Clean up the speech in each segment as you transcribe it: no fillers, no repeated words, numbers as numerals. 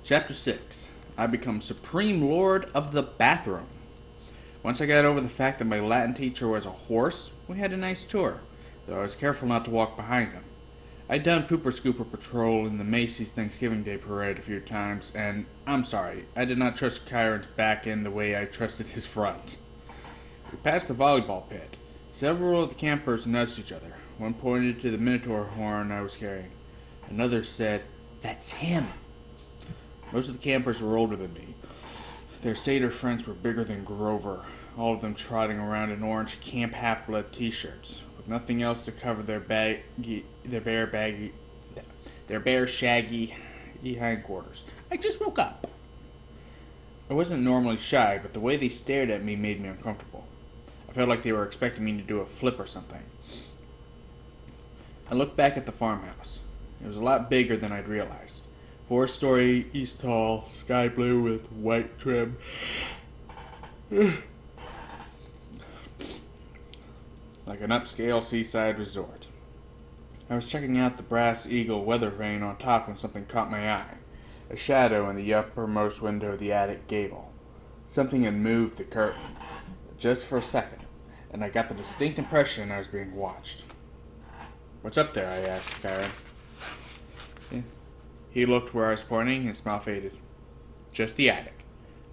Chapter 6. I become Supreme Lord of the Bathroom. Once I got over the fact that my Latin teacher was a horse, we had a nice tour, though I was careful not to walk behind him. I'd done Pooper Scooper Patrol in the Macy's Thanksgiving Day Parade a few times, and I'm sorry, I did not trust Kyron's back end the way I trusted his front. We passed the volleyball pit. Several of the campers nudged each other. One pointed to the Minotaur horn I was carrying. Another said, "That's him." Most of the campers were older than me. Their satyr friends were bigger than Grover, all of them trotting around in orange Camp Half-Blood t-shirts, with nothing else to cover their bare, shaggy hindquarters. I just woke up. I wasn't normally shy, but the way they stared at me made me uncomfortable. I felt like they were expecting me to do a flip or something. I looked back at the farmhouse. It was a lot bigger than I'd realized. 4 stories tall, sky blue with white trim. Like an upscale seaside resort. I was checking out the Brass Eagle weather vane on top when something caught my eye. A shadow in the uppermost window of the attic gable. Something had moved the curtain, just for a second, and I got the distinct impression I was being watched. "What's up there?" I asked Kyron. He looked where I was pointing, his smile faded. "Just the attic.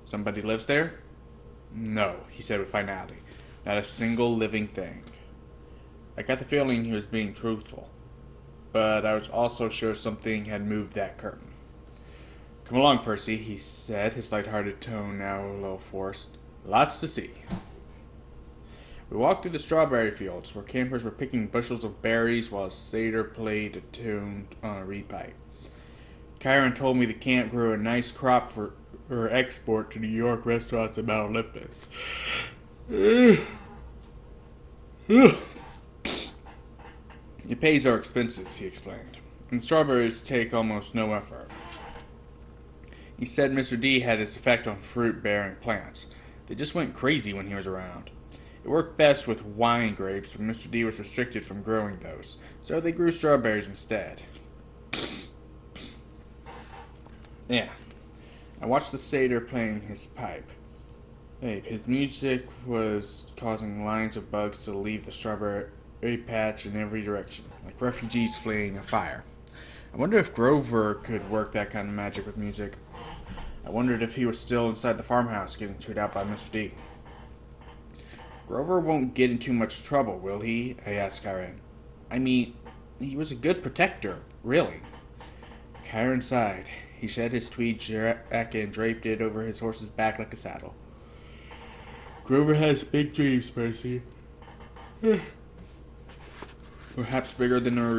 Somebody lives there?" "No," he said with finality. "Not a single living thing." I got the feeling he was being truthful, but I was also sure something had moved that curtain. "Come along, Percy," he said, his light-hearted tone now a little forced. "Lots to see." We walked through the strawberry fields, where campers were picking bushels of berries while a satyr played a tune on a reed pipe. Kyron told me the camp grew a nice crop for export to New York restaurants and Mount Olympus. It pays our expenses, he explained, and strawberries take almost no effort. He said Mr. D had its effect on fruit-bearing plants. They just went crazy when he was around. It worked best with wine grapes, but Mr. D was restricted from growing those, so they grew strawberries instead. Yeah. I watched the satyr playing his pipe. His music was causing lines of bugs to leave the strawberry patch in every direction, like refugees fleeing a fire. I wondered if Grover could work that kind of magic with music. I wondered if he was still inside the farmhouse getting chewed out by Mr. D. "Grover won't get in too much trouble, will he?" I asked Kyron. "I mean, he was a good protector, really." Kyron sighed. He shed his tweed jacket and draped it over his horse's back like a saddle. "Grover has big dreams, Percy. Perhaps bigger than are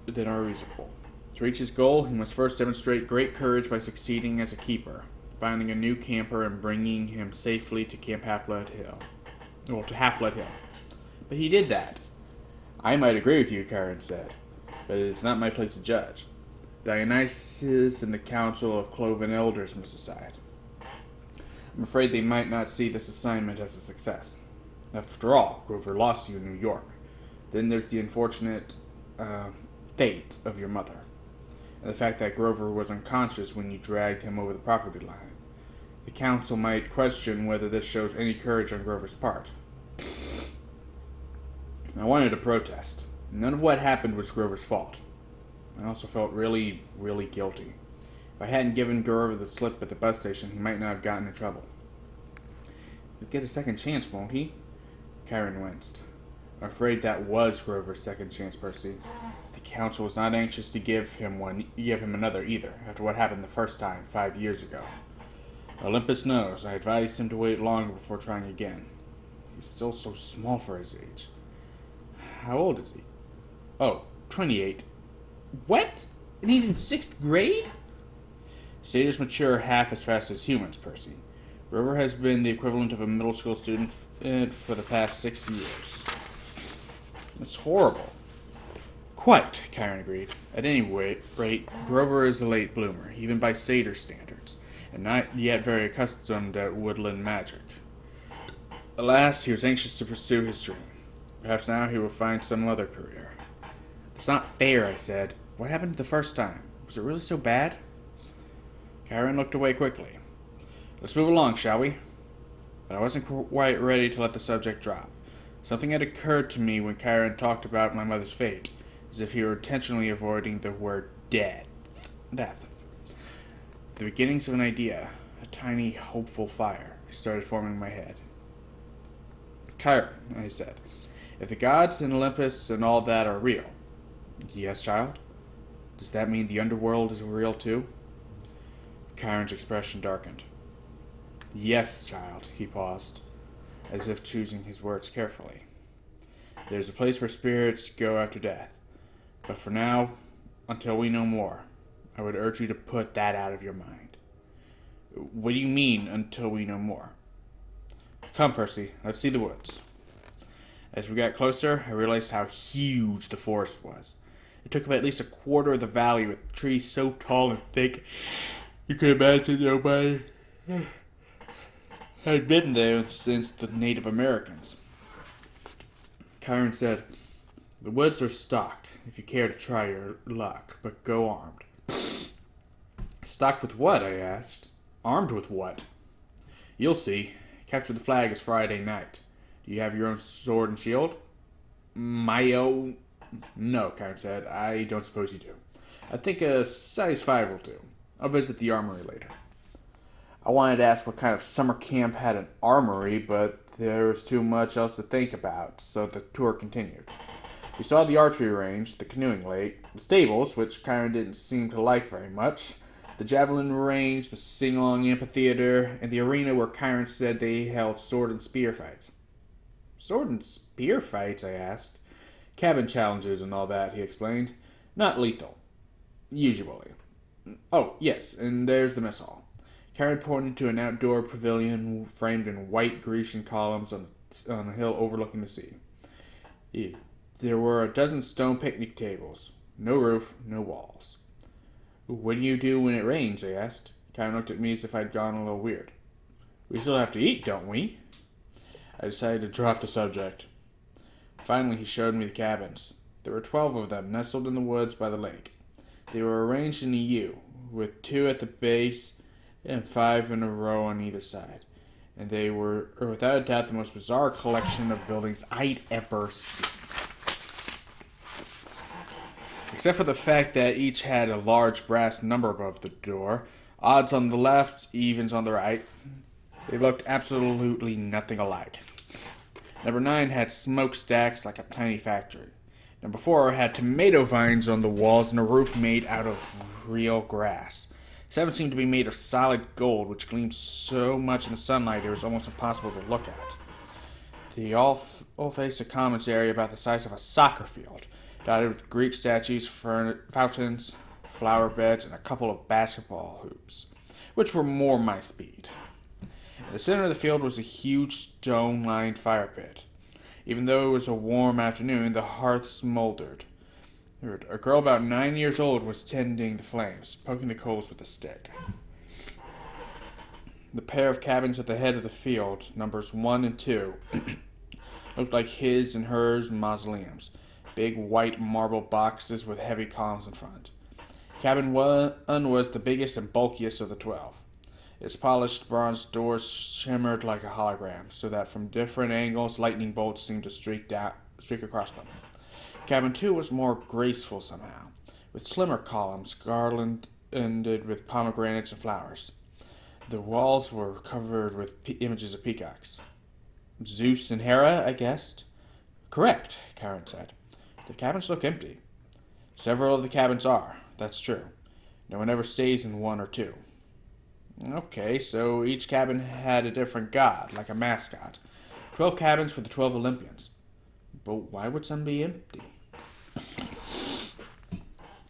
reasonable. To reach his goal, he must first demonstrate great courage by succeeding as a keeper, finding a new camper and bringing him safely to Camp Half-Blood Hill. Well, to Half-Blood Hill. But he did that." "I might agree with you," Kyron said, "but it is not my place to judge. Dionysus and the Council of Cloven Elders must decide. I'm afraid they might not see this assignment as a success. After all, Grover lost you in New York. Then there's the unfortunate fate of your mother, and the fact that Grover was unconscious when you dragged him over the property line. The Council might question whether this shows any courage on Grover's part." I wanted to protest. None of what happened was Grover's fault. I also felt really, really guilty. If I hadn't given Grover the slip at the bus station, he might not have gotten in trouble. "He'll get a second chance, won't he?" Kyron winced. "I'm afraid that was Grover's second chance, Percy. The Council was not anxious to give him another either, after what happened the first time, 5 years ago. Olympus knows. I advised him to wait longer before trying again. He's still so small for his age." "How old is he?" "Oh, 28. "What? And he's in 6th grade? "Satyrs mature half as fast as humans, Percy. Grover has been the equivalent of a middle school student for the past 6 years. "That's horrible." "Quite," Kyron agreed. "At any rate, Grover is a late bloomer, even by satyr standards, and not yet very accustomed to woodland magic. Alas, he was anxious to pursue his dream. Perhaps now he will find some other career." "It's not fair," I said. "What happened the first time? Was it really so bad?" Karen looked away quickly. Let's move along, shall we? But I wasn't quite ready to let the subject drop. Something had occurred to me when Karen talked about my mother's fate, as if he were intentionally avoiding the word death. The beginnings of an idea, a tiny, hopeful fire, started forming in my head. Karen, I said, if the gods and Olympus and all that are real. Yes, child? Does that mean the underworld is real too? Karen's expression darkened. Yes, child, he paused, as if choosing his words carefully. There's a place where spirits go after death. But for now, until we know more, I would urge you to put that out of your mind. What do you mean, until we know more? Come, Percy, let's see the woods. As we got closer, I realized how huge the forest was. It took up at least a quarter of the valley with trees so tall and thick you could imagine nobody had been there since the Native Americans. Karen said, the woods are stocked, if you care to try your luck, but go armed. Stocked with what? I asked. Armed with what? You'll see. Capture the flag is Friday night. Do you have your own sword and shield? My own? No, Karen said. I don't suppose you do. I think a size 5 will do. I'll visit the armory later. I wanted to ask what kind of summer camp had an armory, but there was too much else to think about, so the tour continued. We saw the archery range, the canoeing lake, the stables, which Karen didn't seem to like very much, the javelin range, the sing-along amphitheater, and the arena where Karen said they held sword and spear fights. Sword and spear fights? I asked. Cabin challenges and all that, he explained. Not lethal. Usually. Oh, yes, and there's the mess hall. Karen pointed to an outdoor pavilion framed in white Grecian columns on a hill overlooking the sea. There were a dozen stone picnic tables. No roof, no walls. What do you do when it rains? I asked. Karen looked at me as if I'd gone a little weird. We still have to eat, don't we? I decided to drop the subject. Finally, he showed me the cabins. There were 12 of them, nestled in the woods by the lake. They were arranged in a U, with 2 at the base and 5 in a row on either side. And they were, without a doubt, the most bizarre collection of buildings I'd ever seen. Except for the fact that each had a large brass number above the door, odds on the left, evens on the right. They looked absolutely nothing alike. Number 9 had smokestacks like a tiny factory. Number 4 had tomato vines on the walls and a roof made out of real grass. 7 seemed to be made of solid gold, which gleamed so much in the sunlight it was almost impossible to look at. They all faced a commons area about the size of a soccer field, dotted with Greek statues, fountains, flower beds, and a couple of basketball hoops, which were more my speed. In the center of the field was a huge stone-lined fire pit. Even though it was a warm afternoon, the hearth smoldered. A girl about 9 years old was tending the flames, poking the coals with a stick. The pair of cabins at the head of the field, numbers 1 and 2, looked like his and hers mausoleums, big white marble boxes with heavy columns in front. Cabin 1 was the biggest and bulkiest of the 12. Its polished bronze doors shimmered like a hologram, so that from different angles lightning bolts seemed to streak across them. Cabin 2 was more graceful somehow, with slimmer columns garlanded with pomegranates and flowers. The walls were covered with images of peacocks. Zeus and Hera, I guessed. Correct, Karen said. The cabins look empty. Several of the cabins are, that's true. No one ever stays in 1 or 2. Okay, so each cabin had a different god, like a mascot. 12 cabins for the 12 Olympians. But why would some be empty?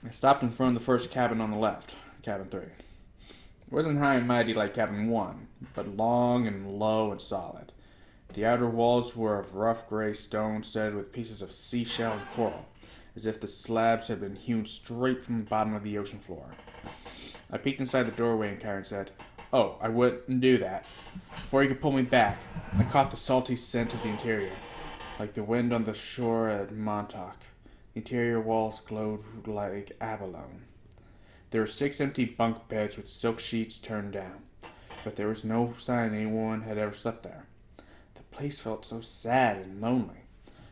I stopped in front of the first cabin on the left, cabin 3. It wasn't high and mighty like cabin 1, but long and low and solid. The outer walls were of rough gray stone studded with pieces of seashell and coral, as if the slabs had been hewn straight from the bottom of the ocean floor. I peeked inside the doorway and Karen said, "Oh, I wouldn't do that." Before he could pull me back, I caught the salty scent of the interior, like the wind on the shore at Montauk. The interior walls glowed like abalone. There were 6 empty bunk beds with silk sheets turned down, but there was no sign anyone had ever slept there. The place felt so sad and lonely.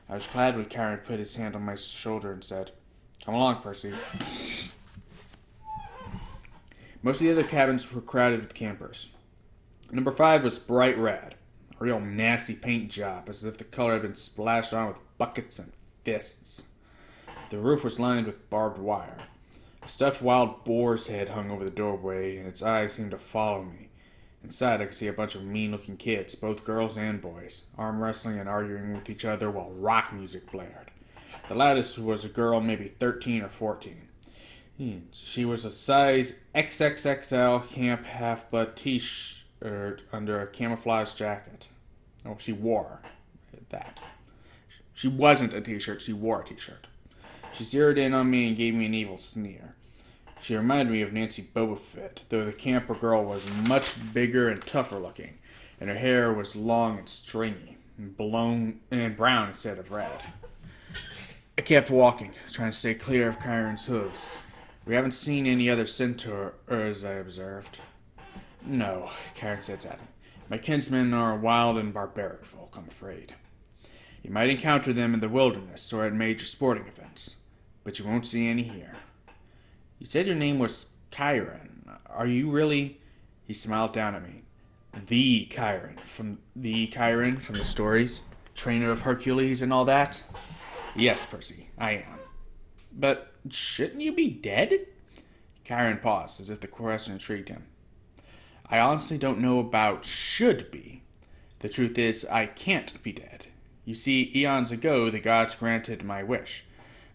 I was glad when Karen put his hand on my shoulder and said, "Come along, Percy." Most of the other cabins were crowded with campers. Number 5 was bright red, a real nasty paint job, as if the color had been splashed on with buckets and fists. The roof was lined with barbed wire. A stuffed wild boar's head hung over the doorway, and its eyes seemed to follow me. Inside, I could see a bunch of mean-looking kids, both girls and boys, arm wrestling and arguing with each other while rock music blared. The loudest was a girl, maybe 13 or 14. She was a size XXXL Camp Half-Blood t-shirt under a camouflage jacket. Oh, she wore that. She wasn't a t-shirt, she wore a t-shirt. She zeroed in on me and gave me an evil sneer. She reminded me of Nancy Bobofit, though the camper girl was much bigger and tougher looking, and her hair was long and stringy, and brown instead of red. I kept walking, trying to stay clear of Chiron's hooves. We haven't seen any other centaurs, I observed. No, Chiron said sadly. My kinsmen are wild and barbaric folk, I'm afraid. You might encounter them in the wilderness or at major sporting events, but you won't see any here. You said your name was Chiron. Are you really? He smiled down at me. The Chiron from the stories? Trainer of Hercules and all that? Yes, Percy, I am. But shouldn't you be dead? Chiron paused, as if the question intrigued him. I honestly don't know about should be. The truth is, I can't be dead. You see, eons ago, the gods granted my wish.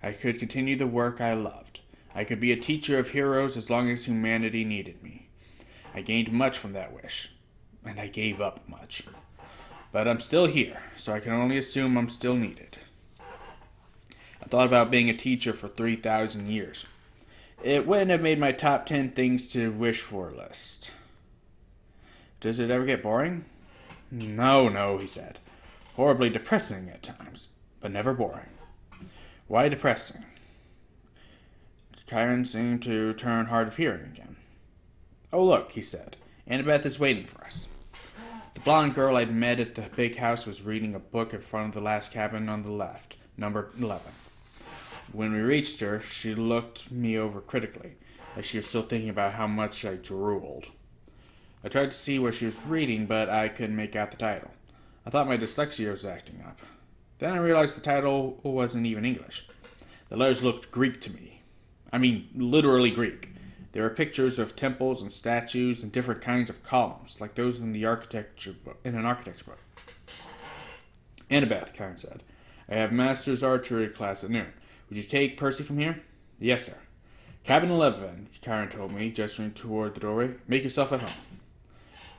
I could continue the work I loved. I could be a teacher of heroes as long as humanity needed me. I gained much from that wish, and I gave up much. But I'm still here, so I can only assume I'm still needed. I thought about being a teacher for 3,000 years. It wouldn't have made my top 10 things to wish for list. Does it ever get boring? No, he said. Horribly depressing at times, but never boring. Why depressing? Chiron seemed to turn hard of hearing again. Oh, look, he said. Annabeth is waiting for us. The blonde girl I'd met at the big house was reading a book in front of the last cabin on the left, number 11. When we reached her, she looked me over critically, as she was still thinking about how much I drooled. I tried to see what she was reading, but I couldn't make out the title. I thought my dyslexia was acting up. Then I realized the title wasn't even English. The letters looked Greek to me. I mean, literally Greek. There were pictures of temples and statues and different kinds of columns, like those in an architecture book. Annabeth, Chiron said, I have master's archery class at noon. Would you take Percy from here? Yes, sir. Cabin 11, Chiron told me, gesturing toward the doorway. Make yourself at home.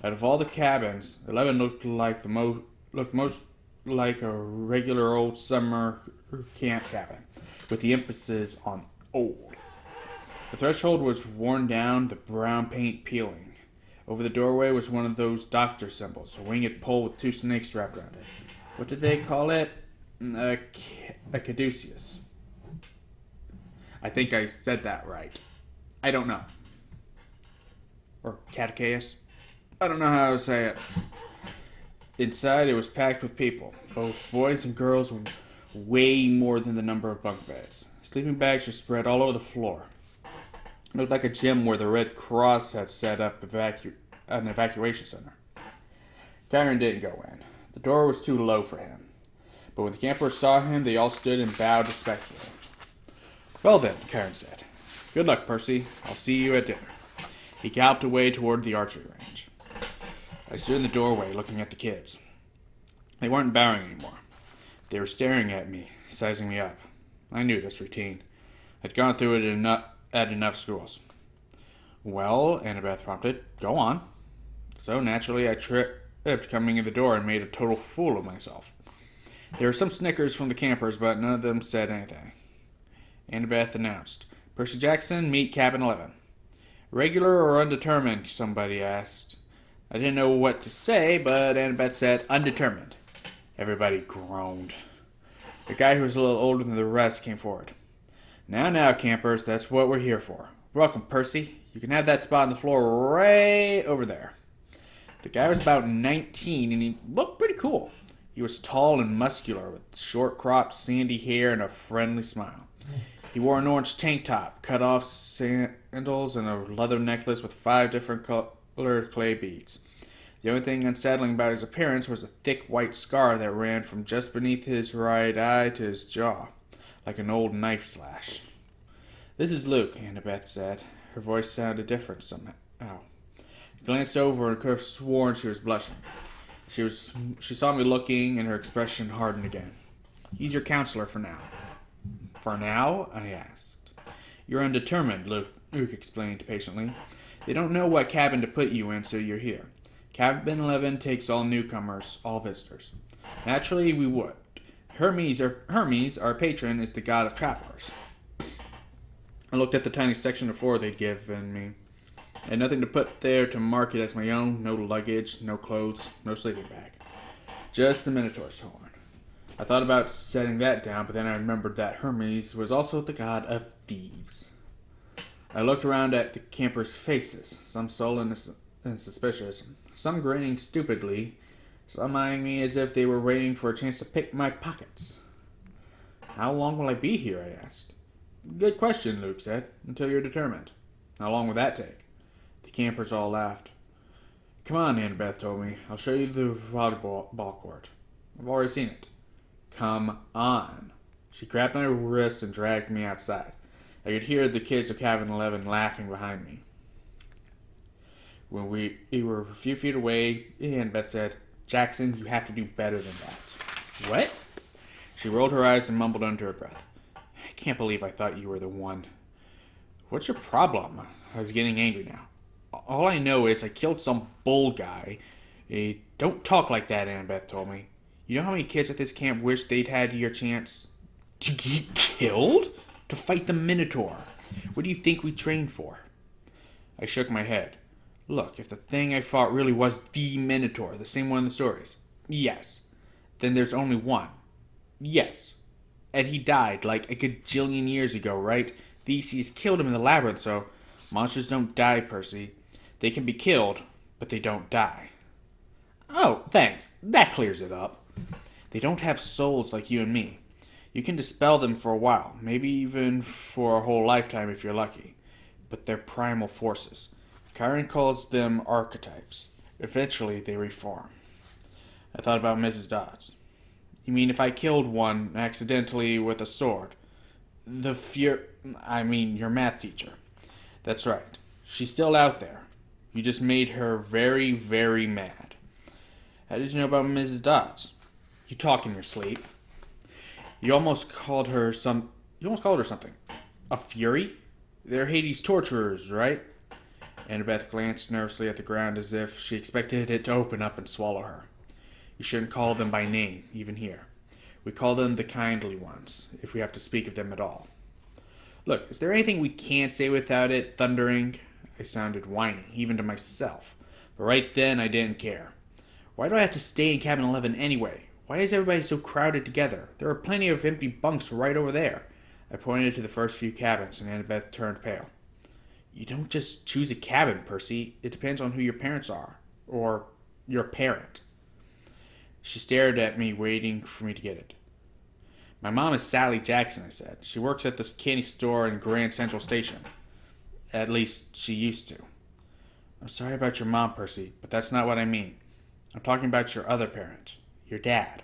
Out of all the cabins, 11 looked most like a regular old summer camp cabin, with the emphasis on old. The threshold was worn down, the brown paint peeling. Over the doorway was one of those doctor symbols, a winged pole with 2 snakes wrapped around it. What did they call it? A caduceus. I think I said that right. I don't know. Or catechaeus. I don't know how to say it. Inside, it was packed with people, both boys and girls, way more than the number of bunk beds. Sleeping bags were spread all over the floor. It looked like a gym where the Red Cross had set up an evacuation center. Chiron didn't go in. The door was too low for him. But when the campers saw him, they all stood and bowed respectfully. Well then, Chiron said. Good luck, Percy. I'll see you at dinner. He galloped away toward the archery range. I stood in the doorway looking at the kids. They weren't bowing anymore. They were staring at me, sizing me up. I knew this routine. I'd gone through it at enough schools. Well, Annabeth prompted, go on. So naturally I tripped coming in the door and made a total fool of myself. There were some snickers from the campers, but none of them said anything. Annabeth announced, Percy Jackson, meet Cabin 11. Regular or undetermined, somebody asked. I didn't know what to say, but Annabeth said, undetermined. Everybody groaned. The guy who was a little older than the rest came forward. Now, campers, that's what we're here for. Welcome, Percy. You can have that spot on the floor right over there. The guy was about 19 and he looked pretty cool. He was tall and muscular with short cropped sandy hair and a friendly smile. He wore an orange tank top, cut off sandals, and a leather necklace with 5 different colored clay beads. The only thing unsettling about his appearance was a thick white scar that ran from just beneath his right eye to his jaw, like an old knife slash. "This is Luke," Annabeth said. Her voice sounded different somehow. I glanced over and could have sworn she was blushing. She saw me looking, and her expression hardened again. "He's your counselor for now." "For now?" I asked. "You're undetermined," Luke explained patiently. "They don't know what cabin to put you in, so you're here. Cabin 11 takes all newcomers, all visitors. Naturally, we would. Hermes, our patron, is the god of travelers." I looked at the tiny section of floor they'd given me. I had nothing to put there to mark it as my own, no luggage, no clothes, no sleeping bag. Just the Minotaur's horn. I thought about setting that down, but then I remembered that Hermes was also the god of thieves. I looked around at the campers' faces, some sullen and suspicious, some grinning stupidly, some eyeing me as if they were waiting for a chance to pick my pockets. "How long will I be here?" I asked. "Good question," Luke said. "Until you're determined." "How long will that take?" The campers all laughed. "Come on," Annabeth told me. "I'll show you the volleyball court. I've already seen it." "Come on." She grabbed my wrist and dragged me outside. I could hear the kids of Cabin 11 laughing behind me. When we were a few feet away, Annabeth said, "Jackson, you have to do better than that." "What?" She rolled her eyes and mumbled under her breath. "I can't believe I thought you were the one." "What's your problem?" I was getting angry now. "All I know is I killed some bull guy." "Don't talk like that," Annabeth told me. "You know how many kids at this camp wish they'd had your chance to get killed? To fight the Minotaur. What do you think we trained for?" I shook my head. "Look, if the thing I fought really was the Minotaur, the same one in the stories, yes. Then there's only one. Yes. And he died like a gajillion years ago, right? The ECs killed him in the labyrinth, so monsters don't die, Percy. They can be killed, but they don't die." "Oh, thanks. That clears it up." "They don't have souls like you and me. You can dispel them for a while, maybe even for a whole lifetime if you're lucky. But they're primal forces. Chiron calls them archetypes. Eventually, they reform." I thought about Mrs. Dodds. "You mean if I killed one accidentally with a sword? Your math teacher." "That's right. She's still out there. You just made her very, very mad." "How did you know about Mrs. Dodds?" "You talk in your sleep." You almost called her something. A fury? They're Hades' torturers, right?" Annabeth glanced nervously at the ground as if she expected it to open up and swallow her. "You shouldn't call them by name, even here. We call them the kindly ones, if we have to speak of them at all. Look, is there anything we can't say without it thundering?" I sounded whiny, even to myself. But right then, I didn't care. "Why do I have to stay in Cabin 11 anyway? Why is everybody so crowded together? There are plenty of empty bunks right over there." I pointed to the first few cabins, and Annabeth turned pale. "You don't just choose a cabin, Percy. It depends on who your parents are. Or your parent." She stared at me, waiting for me to get it. "My mom is Sally Jackson," I said. "She works at the candy store in Grand Central Station. At least, she used to." "I'm sorry about your mom, Percy, but that's not what I mean. I'm talking about your other parent. Your dad.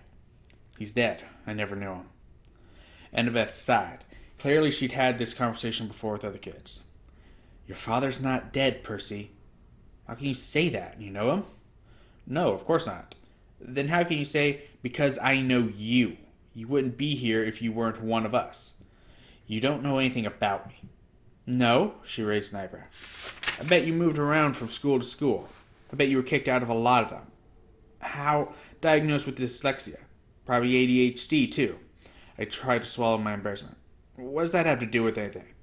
He's dead. I never knew him." Annabeth sighed. Clearly she'd had this conversation before with other kids. "Your father's not dead, Percy." "How can you say that? You know him?" "No, of course not." "Then how can you say, 'Because I know you'? You wouldn't be here if you weren't one of us." "You don't know anything about me." "No?" She raised an eyebrow. "I bet you moved around from school to school. I bet you were kicked out of a lot of them. How? Diagnosed with dyslexia. Probably ADHD, too." I tried to swallow my embarrassment. "What does that have to do with anything?"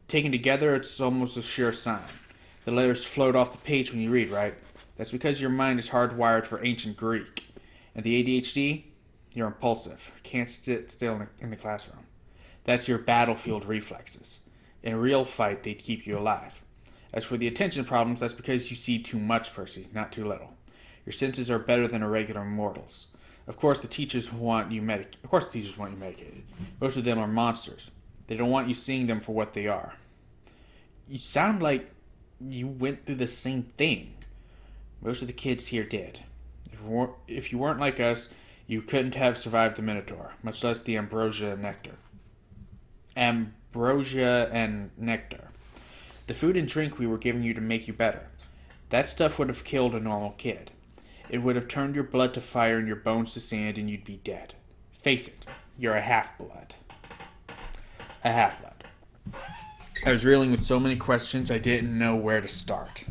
"Taken together, it's almost a sure sign. The letters float off the page when you read, right? That's because your mind is hardwired for ancient Greek. And the ADHD? You're impulsive. Can't sit still in the classroom. That's your battlefield reflexes. In a real fight, they'd keep you alive. As for the attention problems, that's because you see too much, Percy, not too little. Your senses are better than a regular mortal's. Of course, the teachers want you medicated. Most of them are monsters. They don't want you seeing them for what they are. You sound like you went through the same thing. Most of the kids here did. If you weren't like us, you couldn't have survived the Minotaur, much less the ambrosia and nectar. Ambrosia and nectar. The food and drink we were giving you to make you better. That stuff would have killed a normal kid. It would have turned your blood to fire and your bones to sand, and you'd be dead. Face it, you're a half-blood. A half-blood. I was reeling with so many questions I didn't know where to start.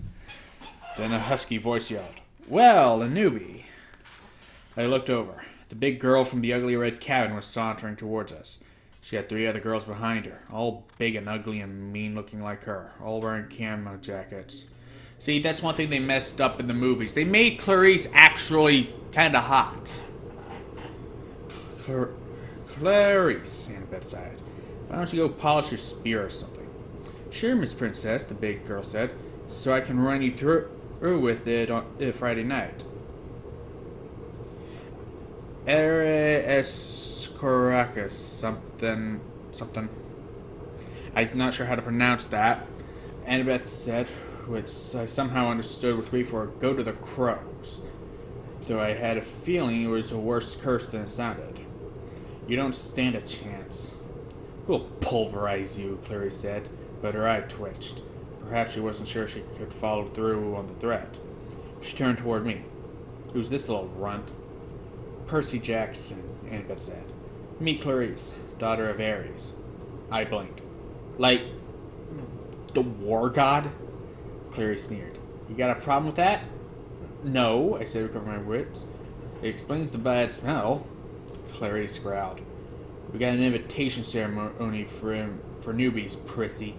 Then a husky voice yelled, "Well, a newbie." I looked over. The big girl from the ugly red cabin was sauntering towards us. She had 3 other girls behind her, all big and ugly and mean-looking like her, all wearing camo jackets. See, that's one thing they messed up in the movies. They made Clarice actually kind of hot. Clarice, Annabeth sighed. Why don't you go polish your spear or something? Sure, Miss Princess, the big girl said, so I can run you through with it on Friday night. Ere Escoracus, something. I'm not sure how to pronounce that. Annabeth said, which I somehow understood was Greek for "go to the crows," though I had a feeling it was a worse curse than it sounded. You don't stand a chance. We'll pulverize you, Clarice said, but her eye twitched. Perhaps she wasn't sure she could follow through on the threat. She turned toward me. Who's this little runt? Percy Jackson, Annabeth said. Meet Clarice, daughter of Ares. I blinked. Like, the war god? Clarice sneered. You got a problem with that? No, I said, recovering my wits. It explains the bad smell. Clarice growled. We got an invitation ceremony for newbies, Percy.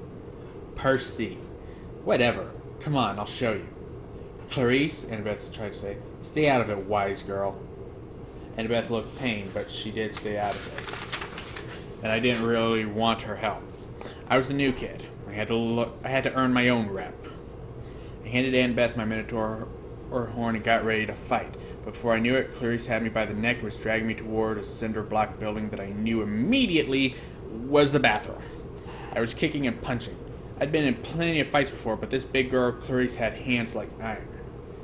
Whatever. Come on, I'll show you. Clarice, Annabeth tried to say, stay out of it, wise girl. Annabeth looked pained, but she did stay out of it. And I didn't really want her help. I was the new kid. I had to earn my own rep. I handed Annabeth my Minotaur horn and got ready to fight. But before I knew it, Clarice had me by the neck and was dragging me toward a cinder block building that I knew immediately was the bathroom. I was kicking and punching. I'd been in plenty of fights before, but this big girl, Clarice, had hands like iron.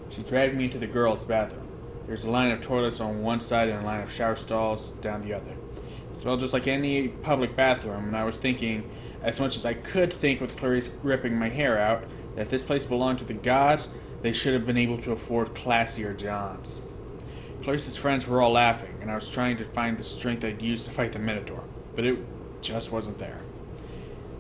She dragged me into the girls' bathroom. There's a line of toilets on one side and a line of shower stalls down the other. It smelled just like any public bathroom, and I was thinking, as much as I could think with Clarice ripping my hair out, that if this place belonged to the gods, they should have been able to afford classier Johns. Clarice's friends were all laughing, and I was trying to find the strength I'd use to fight the Minotaur, but it just wasn't there.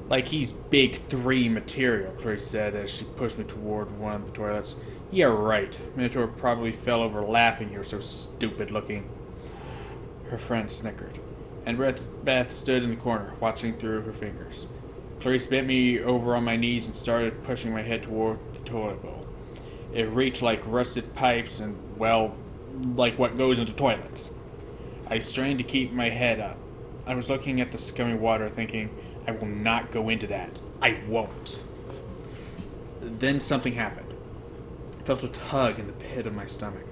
Like he's big 3 material, Clarice said as she pushed me toward one of the toilets. Yeah, right. Minotaur probably fell over laughing. He was so stupid looking. Her friend snickered. And Beth stood in the corner, watching through her fingers. Clarice bent me over on my knees and started pushing my head toward the toilet bowl. It reeked like rusted pipes and, well, like what goes into toilets. I strained to keep my head up. I was looking at the scummy water thinking, I will not go into that. I won't. Then something happened. I felt a tug in the pit of my stomach.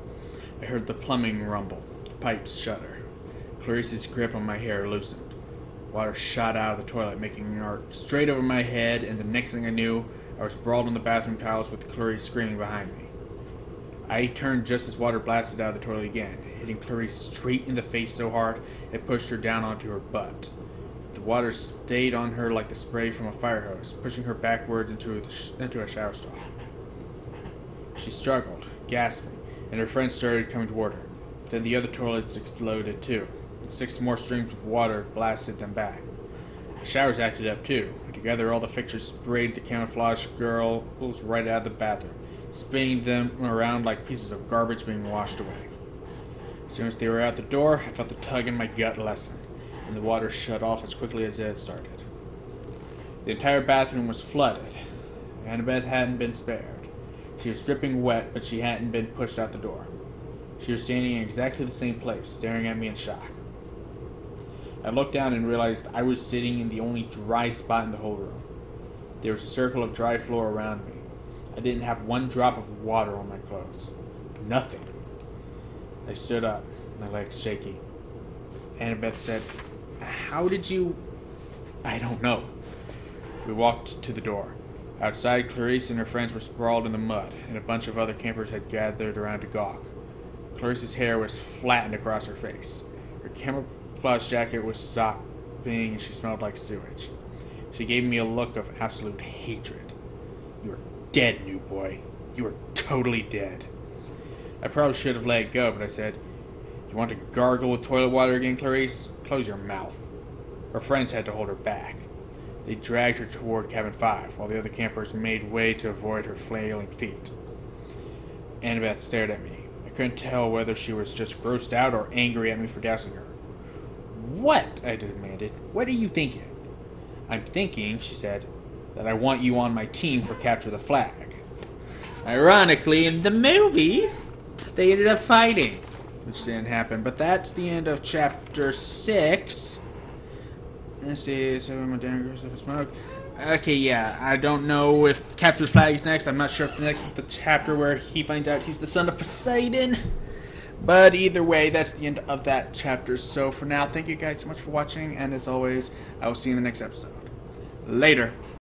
I heard the plumbing rumble, the pipes shudder. Clarice's grip on my hair loosened. Water shot out of the toilet, making an arc straight over my head, and the next thing I knew, I was sprawled on the bathroom tiles with Clarice screaming behind me. I turned just as water blasted out of the toilet again, hitting Clarice straight in the face so hard it pushed her down onto her butt. The water stayed on her like the spray from a fire hose, pushing her backwards into a shower stall. She struggled, gasping, and her friends started coming toward her. Then the other toilets exploded too. 6 more streams of water blasted them back. The showers acted up too. Together all the fixtures sprayed the camouflage girls right out of the bathroom, spinning them around like pieces of garbage being washed away. As soon as they were out the door, I felt the tug in my gut lessen, and the water shut off as quickly as it had started. The entire bathroom was flooded. Annabeth hadn't been spared. She was dripping wet, but she hadn't been pushed out the door. She was standing in exactly the same place, staring at me in shock. I looked down and realized I was sitting in the only dry spot in the whole room. There was a circle of dry floor around me. I didn't have one drop of water on my clothes. Nothing. I stood up, my legs shaky. Annabeth said, "How did you..." "I don't know." We walked to the door. Outside, Clarice and her friends were sprawled in the mud, and a bunch of other campers had gathered around to gawk. Clarice's hair was flattened across her face. Her camouflage jacket was sopping, and she smelled like sewage. She gave me a look of absolute hatred. "You are dead, new boy. You are totally dead." I probably should have let it go, but I said, "You want to gargle with toilet water again, Clarice? Close your mouth." Her friends had to hold her back. They dragged her toward cabin 5, while the other campers made way to avoid her flailing feet. Annabeth stared at me. I couldn't tell whether she was just grossed out or angry at me for dousing her. "What?" I demanded. "What are you thinking?" "I'm thinking," she said, "that I want you on my team for Capture the Flag." Ironically, in the movie, they ended up fighting, which didn't happen. But that's the end of chapter 6. Let's see, smoke. Okay, yeah, I don't know if Capture the Flag is next. I'm not sure if the next is the chapter where he finds out he's the son of Poseidon. But either way, that's the end of that chapter. So for now, thank you guys so much for watching, and as always, I will see you in the next episode. Later.